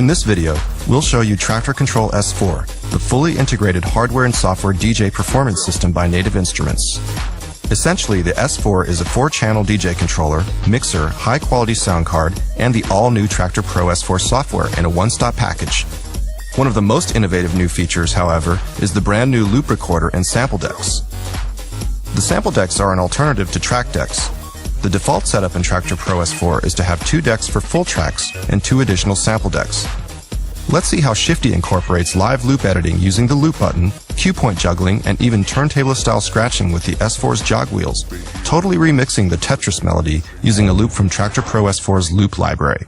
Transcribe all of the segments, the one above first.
In this video, we'll show you Traktor Kontrol S4, the fully integrated hardware and software DJ performance system by Native Instruments. Essentially, the S4 is a 4-channel DJ controller, mixer, high-quality sound card, and the all-new Traktor Pro S4 software in a one-stop package. One of the most innovative new features, however, is the brand new loop recorder and sample decks. The sample decks are an alternative to track decks. The default setup in Traktor Pro S4 is to have 2 decks for full tracks and 2 additional sample decks. Let's see how Shifty incorporates live loop editing using the loop button, cue point juggling, and even turntable-style scratching with the S4's jog wheels, totally remixing the Tetris melody using a loop from Traktor Pro S4's loop library.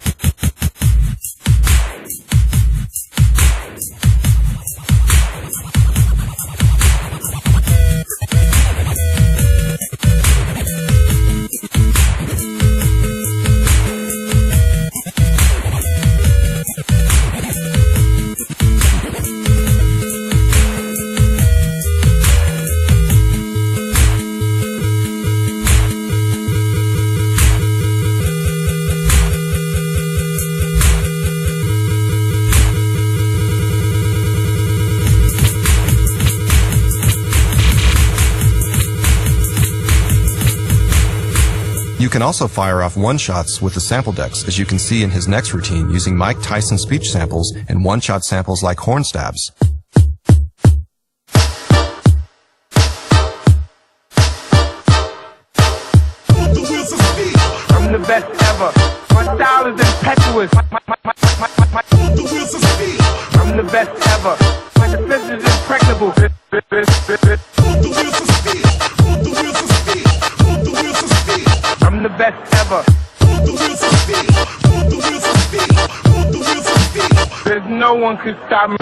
You can also fire off one-shots with the sample decks, as you can see in his next routine using Mike Tyson speech samples and one-shot samples like horn stabs. I'm the best ever. My style is impetuous. I'm the best ever. My defense is impregnable. I'm the best ever. There's no one can stop me.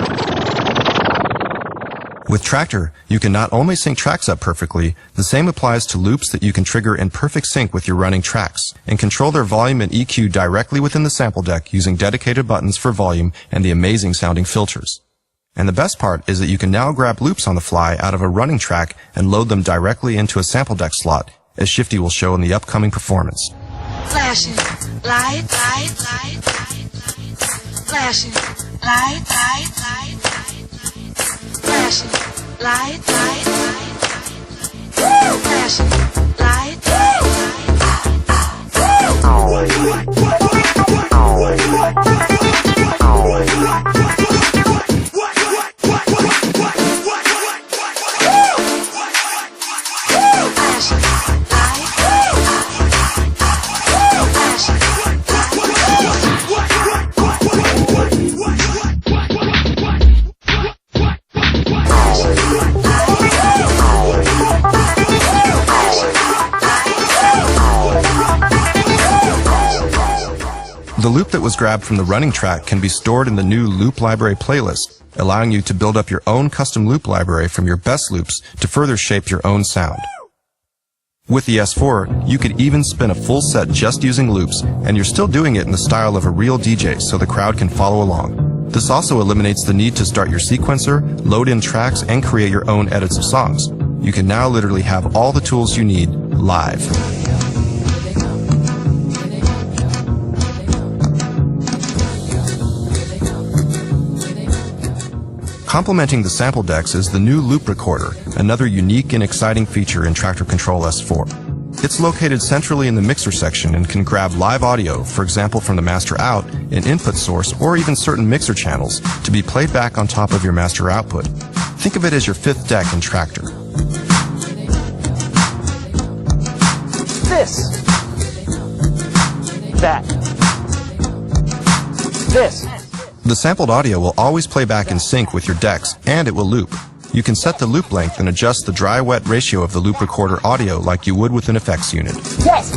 With Traktor, you can not only sync tracks up perfectly, the same applies to loops that you can trigger in perfect sync with your running tracks, and control their volume and EQ directly within the sample deck using dedicated buttons for volume and the amazing sounding filters. And the best part is that you can now grab loops on the fly out of a running track and load them directly into a sample deck slot, as Shifty will show in the upcoming performance. Flashing, light, light, light, light, flashing, light, light, light, flashing, light, light, light, flashing, light, The loop that was grabbed from the running track can be stored in the new Loop Library playlist, allowing you to build up your own custom loop library from your best loops to further shape your own sound. With the S4, you could even spin a full set just using loops, and you're still doing it in the style of a real DJ so the crowd can follow along. This also eliminates the need to start your sequencer, load in tracks, and create your own edits of songs. You can now literally have all the tools you need live. Complementing the sample decks is the new loop recorder, another unique and exciting feature in Traktor Kontrol S4. It's located centrally in the mixer section and can grab live audio, for example from the master out, an input source, or even certain mixer channels, to be played back on top of your master output. Think of it as your 5th deck in Traktor. This. That. This. The sampled audio will always play back in sync with your decks, and it will loop. You can set the loop length and adjust the dry-wet ratio of the loop recorder audio like you would with an effects unit. Yes.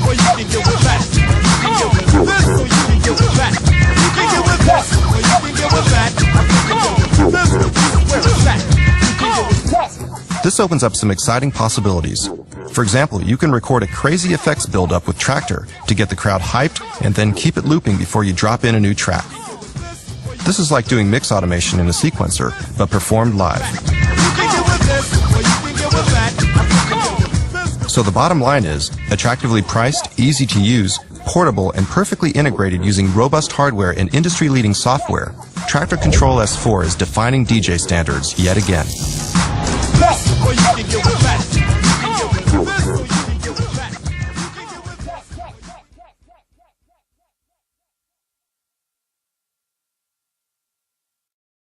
Or you can get with that. You can get with this, or you can get with that. You can get with this, or you can get with that. You can get with this, where is that? You can get with this. This opens up some exciting possibilities. For example, you can record a crazy effects build-up with Traktor to get the crowd hyped and then keep it looping before you drop in a new track. This is like doing mix automation in a sequencer, but performed live. So the bottom line is, attractively priced, easy to use, portable, and perfectly integrated using robust hardware and industry-leading software, Traktor Kontrol S4 is defining DJ standards yet again. Or you can get with fat.